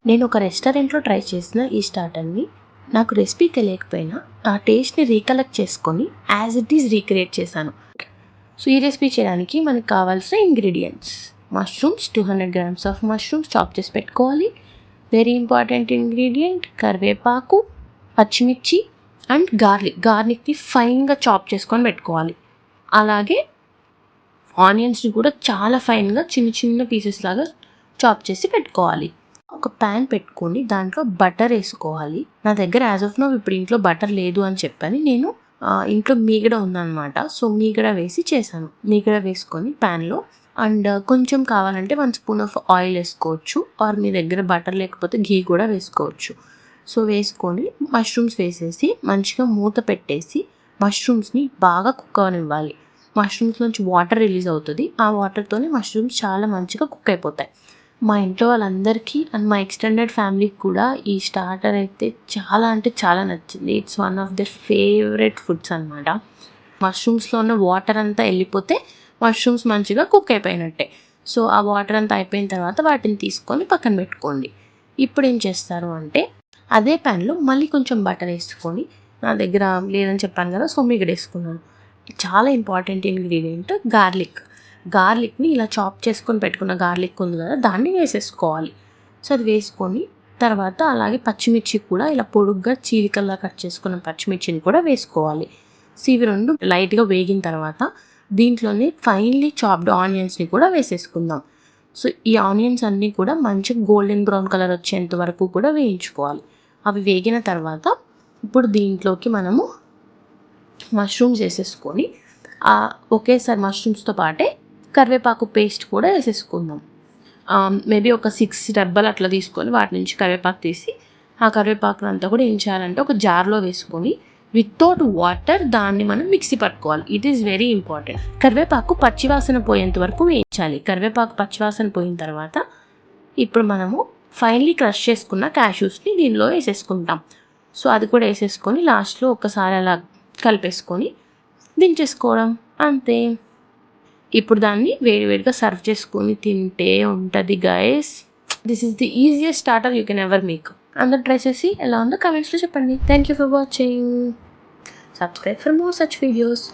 నేను ఒక రెస్టారెంట్లో ట్రై చేసిన ఈ స్టార్టర్ని నాకు రెసిపీ తెలియకపోయినా ఆ టేస్ట్ని రీకలెక్ట్ చేసుకొని యాజ్ ఇట్ ఈజ్ రీక్రియేట్ చేశాను. సో ఈ రెసిపీ చేయడానికి మనకు కావాల్సిన ingredients: mushrooms 200 grams of mushrooms chop చేసి పెట్టుకోవాలి. వెరీ ఇంపార్టెంట్ ఇంగ్రీడియంట్ కరివేపాకు, పచ్చిమిర్చి అండ్ గార్లిక్ని ఫైన్గా చాప్ చేసుకొని పెట్టుకోవాలి. అలాగే ఆనియన్స్ని కూడా చాలా ఫైన్గా చిన్న చిన్న పీసెస్ లాగా చాప్ చేసి పెట్టుకోవాలి. ఒక ప్యాన్ పెట్టుకొని దాంట్లో బటర్ వేసుకోవాలి. నా దగ్గర యాజ్ ఆఫ్ నౌ ఇప్పుడు ఇంట్లో బటర్ లేదు అని చెప్పని నేను ఇంట్లో మీగడ ఉందన్నమాట. సో మీగడ వేసి చేశాను. మీగడ వేసుకొని ప్యాన్లో అండ్ కొంచెం కావాలంటే 1 స్పూన్ ఆఫ్ ఆయిల్ వేసుకోవచ్చు, ఆర్ మీ దగ్గర బటర్ లేకపోతే ఘీ కూడా వేసుకోవచ్చు. సో వేసుకొని మష్రూమ్స్ వేసేసి మంచిగా మూత పెట్టేసి మష్రూమ్స్ని బాగా కుక్ అవనివ్వాలి. మష్రూమ్స్ నుంచి వాటర్ రిలీజ్ అవుతుంది. ఆ వాటర్తోనే మష్రూమ్స్ చాలా మంచిగా కుక్ అయిపోతాయి. మా ఇంట్లో వాళ్ళందరికీ అండ్ మా ఎక్స్టెండెడ్ ఫ్యామిలీకి కూడా ఈ స్టార్టర్ అయితే చాలా అంటే చాలా నచ్చింది. It's one of the favourite foods అనమాట. మష్రూమ్స్లో ఉన్న వాటర్ అంతా వెళ్ళిపోతే మష్రూమ్స్ మంచిగా కుక్ అయిపోయినట్టే. సో ఆ వాటర్ అంతా అయిపోయిన తర్వాత వాటిని తీసుకొని పక్కన పెట్టుకోండి. ఇప్పుడు ఏం చేస్తారు అంటే అదే ప్యాన్లో మళ్ళీ కొంచెం బటర్ వేసుకొని, నా దగ్గర లేదని చెప్పాను కదా, సో మీగడ వేసుకున్నాను. చాలా ఇంపార్టెంట్ ఇంగ్రీడియంట్ గార్లిక్ని ఇలా చాప్ చేసుకొని పెట్టుకున్న గార్లిక్ ఉంది కదా, దాన్ని వేసేసుకోవాలి. సో అది వేసుకొని తర్వాత అలాగే పచ్చిమిర్చి కూడా ఇలా పొడుగ్గా చీలికల్లా కట్ చేసుకున్న పచ్చిమిర్చిని కూడా వేసుకోవాలి. సో ఇవి రెండు లైట్గా వేగిన తర్వాత దీంట్లోనే ఫైన్లీ చాప్డ్ ఆనియన్స్ని కూడా వేసేసుకుందాం. సో ఈ ఆనియన్స్ అన్నీ కూడా మంచిగా గోల్డెన్ బ్రౌన్ కలర్ వచ్చేంత వరకు కూడా వేయించుకోవాలి. అవి వేగిన తర్వాత ఇప్పుడు దీంట్లోకి మనము మష్రూమ్స్ వేసేసుకొని ఒకేసారి మష్రూమ్స్తో పాటే కరివేపాకు పేస్ట్ కూడా వేసేసుకుందాం. మేబీ ఒక 6 డబ్బాలు అట్లా తీసుకొని వాటి నుంచి కరివేపాకు తీసి ఆ కరివేపాకును అంతా కూడా ఏం చేయాలంటే ఒక జార్లో వేసుకొని వితౌట్ వాటర్ దాన్ని మనం మిక్సీ పట్టుకోవాలి. It is very important. కరివేపాకు పచ్చివాసన పోయేంత వరకు వేయించాలి. కరివేపాకు పచ్చివాసన పోయిన తర్వాత ఇప్పుడు మనము ఫైనలీ క్రష్ చేసుకున్న క్యాష్యూస్ని దీనిలో వేసేసుకుంటాం. సో అది కూడా వేసేసుకొని లాస్ట్లో ఒకసారి అలా కలిపేసుకొని దించేసుకోవడం అంతే. ఇప్పుడు దాన్ని వేడివేడిగా సర్వ్ చేసుకొని తింటే ఉంటుంది guys. This is the easiest starter you can ever make. అందరూ ట్రై చేసి ఎలా ఉందో కమెంట్స్లో చెప్పండి. Thank you for watching. Subscribe for more such videos.